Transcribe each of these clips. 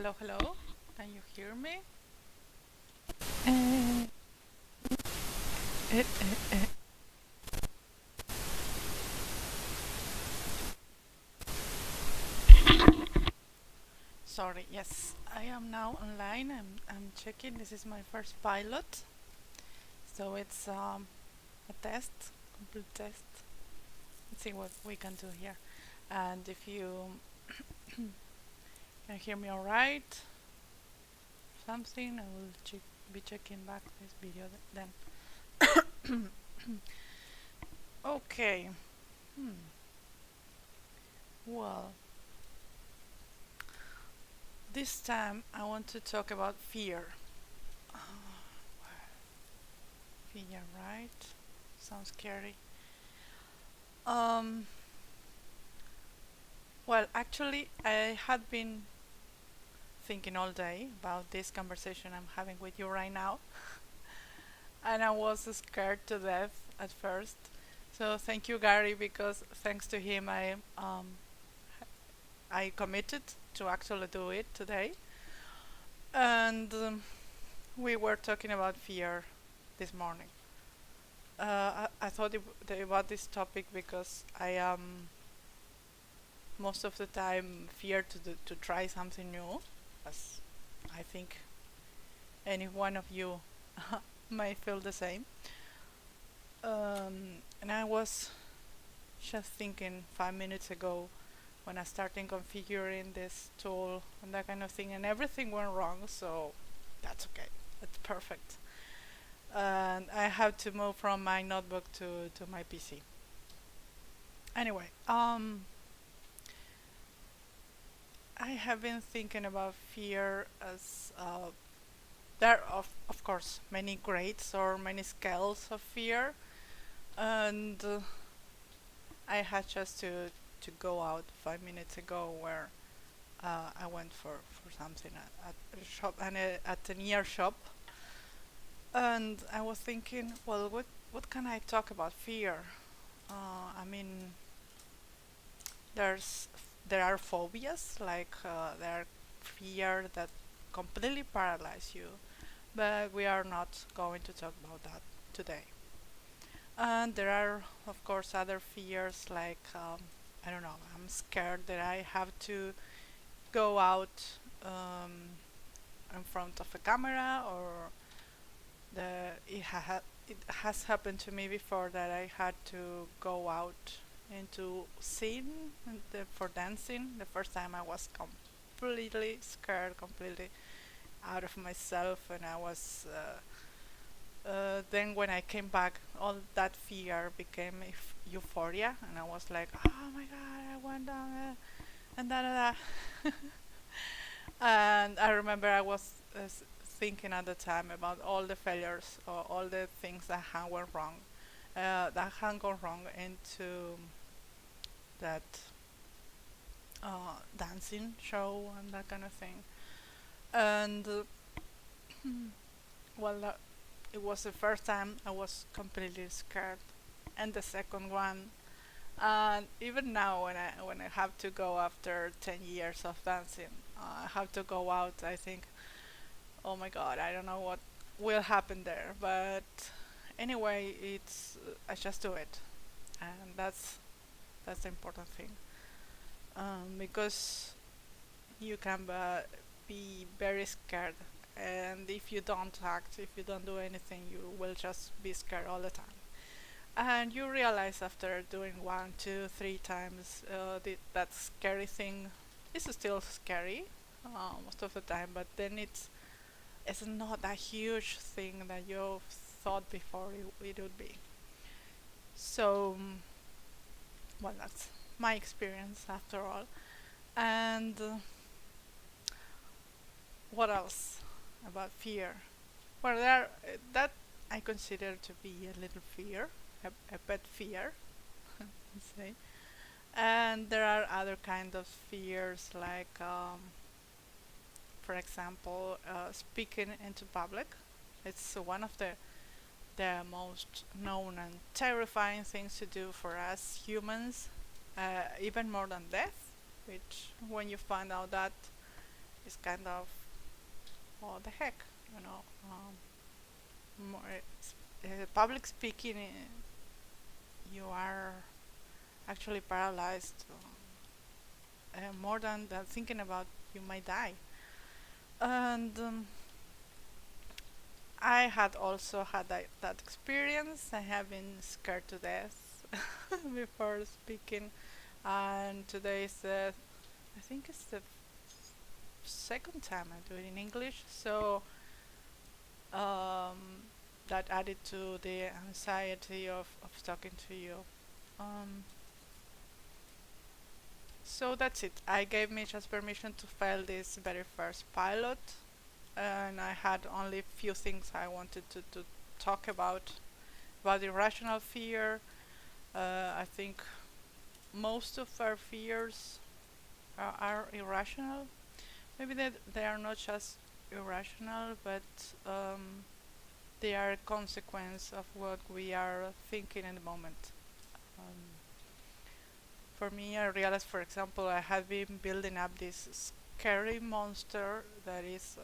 Hello, hello. Can you hear me? Eh, eh, eh, eh. Sorry, yes, I am now online. I'm checking. This is my first pilot, so it's a test, complete test. Let's see what we can do here. And if you can hear me all right, something, I will be checking back this video then. Okay. Hmm. Well, this time I want to talk about fear. Fear, right? Sounds scary. Um, well, actually, I had been thinking all day about this conversation I'm having with you right now, and I was scared to death at first. So thank you, Gary, because thanks to him, I committed to actually do it today. And we were talking about fear this morning. I thought about this topic because I most of the time fear to try something new, as I think any one of you might feel the same. And I was just thinking 5 minutes ago when I started configuring this tool and that kind of thing, and everything went wrong, so that's okay. That's perfect. And I have to move from my notebook to my PC. Anyway, I have been thinking about fear as there are of course many grades or many scales of fear, and I had just to go out 5 minutes ago where I went for something at a shop and at a near shop, and I was thinking, well, what can I talk about fear? I mean, there's there are phobias like there are fear that completely paralyze you, but we are not going to talk about that today. And there are, of course, other fears like I don't know. I'm scared that I have to go out in front of a camera, or it has happened to me before that I had to go out into scene for dancing. The first time I was completely scared, completely out of myself, and I was. Then when I came back, all that fear became euphoria, and I was like, "Oh my God, I went down there, and da da da." And I remember I was thinking at the time about all the failures or all the things that had went wrong, that had gone wrong into that dancing show and that kind of thing. And well, it was the first time I was completely scared, and the second one. And even now, when I have to go after 10 years of dancing, I have to go out. I think, oh my God, I don't know what will happen there. But anyway, it's I just do it, and that's the important thing. Because you can be very scared, and if you don't act, if you don't do anything, you will just be scared all the time. And you realize after doing one, two, three times that scary thing is still scary most of the time, but then it's not a huge thing that you thought before it would be. So, well, that's my experience after all. And what else about fear? Well, that I consider to be a little fear, a pet fear, let's say. And there are other kind of fears like, for example, speaking into public. It's one of the most known and terrifying things to do for us humans, even more than death. Which, when you find out that, is kind of, what the heck, you know. More, public speaking, you are actually paralyzed, more than thinking about you might die. And I had also had that experience. I have been scared to death before speaking, and today is I think it's the second time I do it in English. So um, that added to the anxiety of talking to you. Um, so that's it. I gave me just permission to file this very first pilot, and I had only few things I wanted to talk about irrational fear. I think most of our fears are irrational. Maybe they are not just irrational, but um, they are a consequence of what we are thinking in the moment. Um, for me, I realized, for example, I had been building up this scary monster that is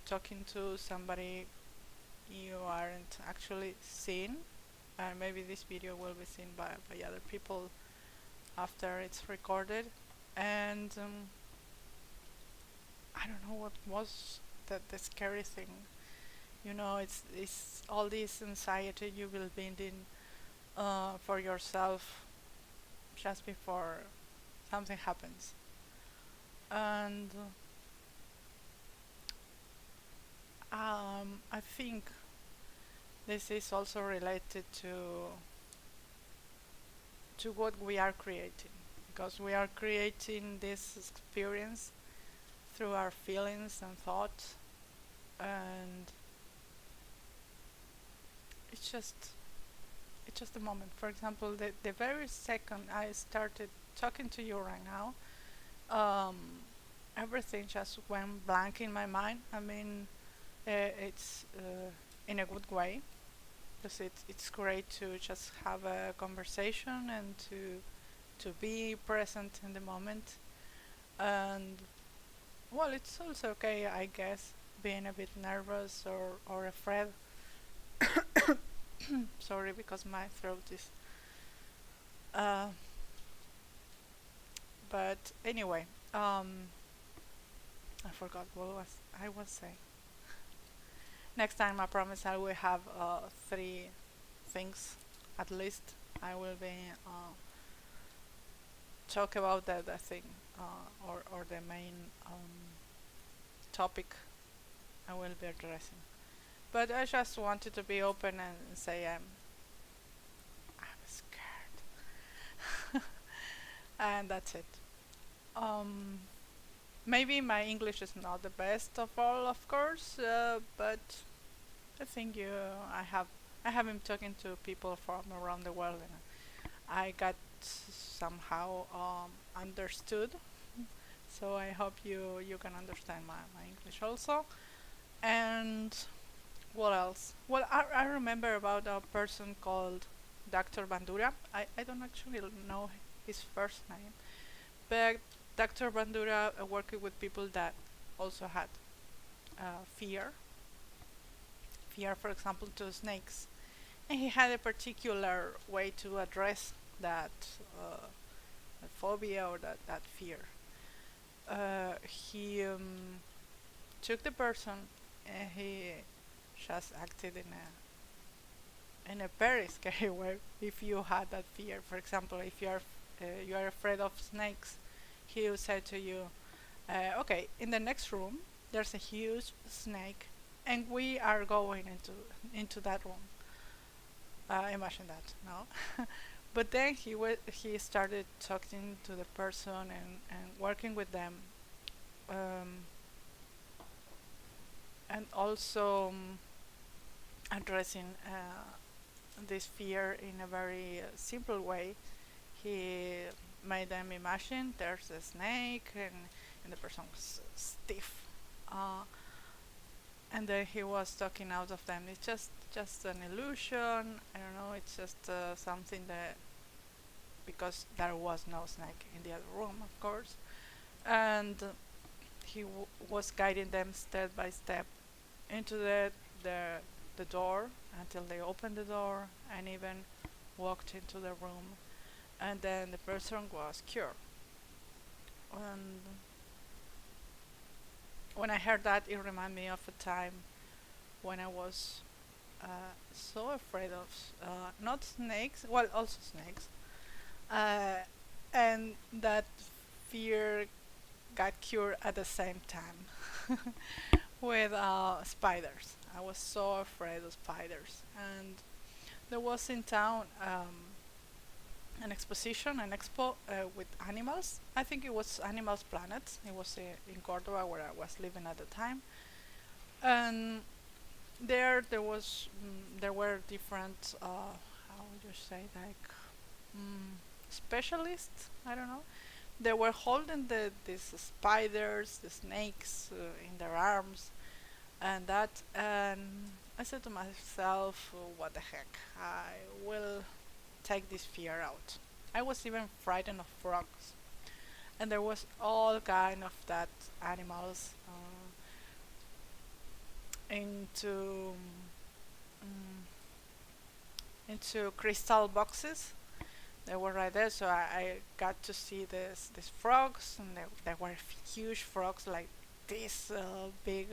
talking to somebody you aren't actually seeing. And maybe this video will be seen by other people after it's recorded. And I don't know what was the scary thing. You know, it's all this anxiety you will build in for yourself just before something happens. And I think this is also related to what we are creating, because we are creating this experience through our feelings and thoughts, and it's just it's just a moment. For example, the very second I started talking to you right now, um, everything just went blank in my mind. I mean, it's in a good way, because it's great to just have a conversation and to be present in the moment. And well, it's also okay, I guess, being a bit nervous or afraid. Sorry, because my throat is. Uh, but anyway, I forgot what I was saying. Next time, I promise I will have three things at least. I will be talk about the thing, or the main topic I will be addressing. But I just wanted to be open and say I'm scared, and that's it. Um, Maybe my English is not the best of all, of course, but I think I have been talking to people from around the world, and I got somehow understood. So I hope you can understand my English also. And what else? Well, I remember about a person called Dr. Bandura. I don't actually know his first name, but Dr. Bandura worked with people that also had fear. Fear, for example, to snakes. And he had a particular way to address uh, that phobia or that fear. He took the person and he just acted in a very scary way. If you had that fear, for example, if you are afraid of snakes, he will say to you, "Okay, in the next room there's a huge snake, and we are going into that room." Imagine that, no? But then he started talking to the person and working with them, um, and also addressing this fear in a very simple way. He made them imagine there's a snake, and the person was stiff. Uh, and then he was talking out of them. It's just an illusion. I don't know. It's just something that, because there was no snake in the other room, of course. And he was guiding them step by step into the the door until they opened the door and even walked into the room, and then the person was cured. And when I heard that, it reminded me of a time when I was so afraid of not snakes, well, also snakes, uh, and that fear got cured at the same time with spiders. I was so afraid of spiders, and there was in town an exposition, an expo with animals. I think it was Animals Planet. It was in Cordoba where I was living at the time, and there were different how would you say, like specialists. I don't know. They were holding these spiders, the snakes in their arms, and that. And I said to myself, "What the heck? I will take this fear out." I was even frightened of frogs, and there was all kind of that animals into into crystal boxes. They were right there, so I got to see these frogs, and they were huge frogs like this big,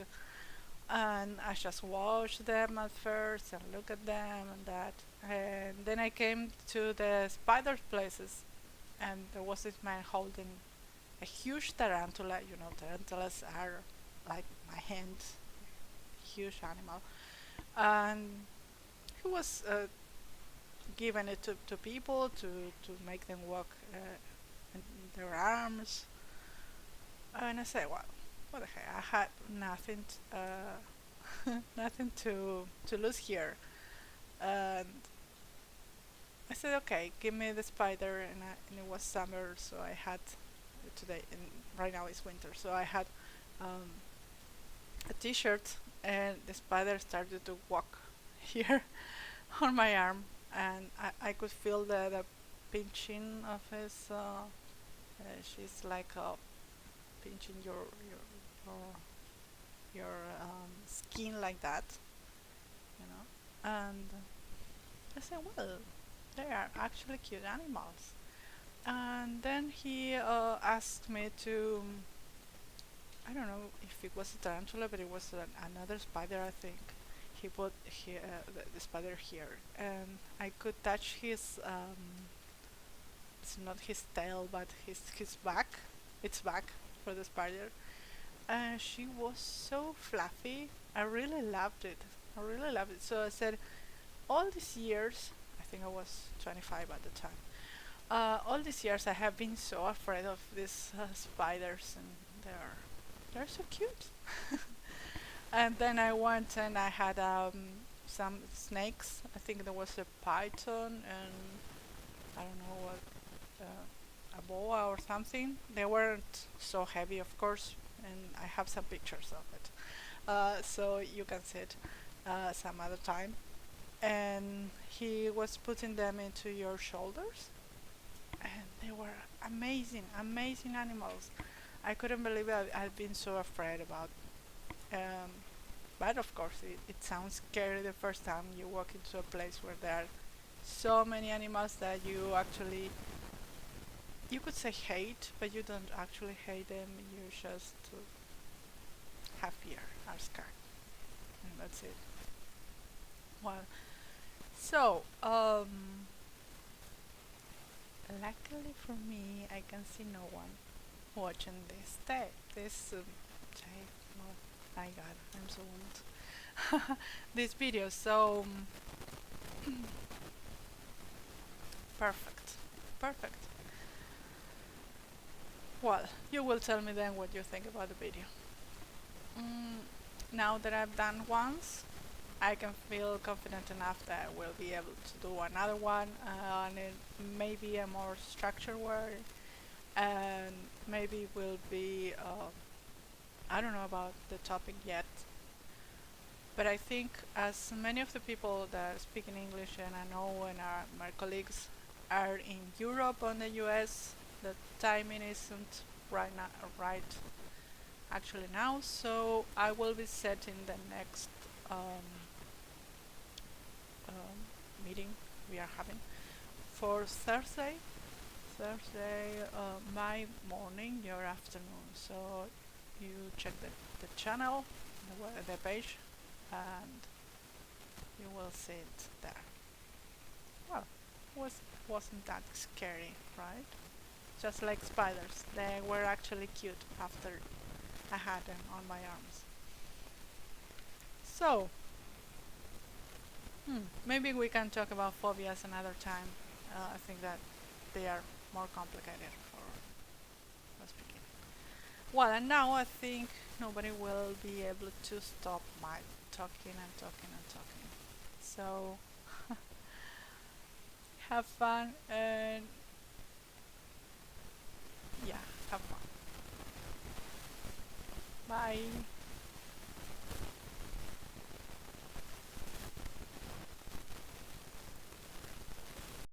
and I just watched them at first and look at them and that, and then I came to the spider places, and there was this man holding a huge tarantula. You know, tarantulas are like my hand, huge animal, and he was giving it to people to make them walk in their arms. And I said, well, what the heck? I had nothing, nothing to lose here. And I said, okay, give me the spider. And it was summer, so I had today. And right now it's winter, so I had um, a T-shirt, and the spider started to walk here on my arm, and I could feel the pinching of his. She's like pinching your skin like that, you know. And I said, well, they are actually cute animals. And then he asked me to. I don't know if it was a tarantula, but it was another spider, I think. He put the spider here, and I could touch his. It's not his tail, but his back. Its back for the spider, and she was so fluffy. I really loved it. I really loved it. So I said, all these years, I think I was 25 at the time. All these years, I have been so afraid of these spiders, and they're so cute. And then I went and I had some snakes. I think there was a python and I don't know what, a boa or something. They weren't so heavy, of course, and I have some pictures of it, so you can see it some other time. And he was putting them into your shoulders, and they were amazing, amazing animals. I couldn't believe I'd been so afraid about. Um, but of course, it sounds scary the first time you walk into a place where there are so many animals that you actually, you could say hate, but you don't actually hate them. You just have fear, are scared, and that's it. Well, so luckily for me, I can see no one watching tape. Oh my God, I'm so old. This video, so perfect, perfect. Well, you will tell me then what you think about the video. Mm, Now that I've done once, I can feel confident enough that I will be able to do another one, and it may be a more structured way, and maybe will be, I don't know about the topic yet, but I think as many of the people that speak in English and I know and are my colleagues are in Europe or the US, the timing isn't right now right actually now, so I will be setting the next um, um, meeting we are having for Thursday, my morning, your afternoon. So you check the channel, the page, and you will see it there. Well, wasn't that scary, right? Just like spiders. They were actually cute after I had them on my arms. So, maybe we can talk about phobias another time. I think that they are more complicated for speaking. Well, and now I think nobody will be able to stop my talking and talking and talking. So, have fun and yeah, have fun. Bye.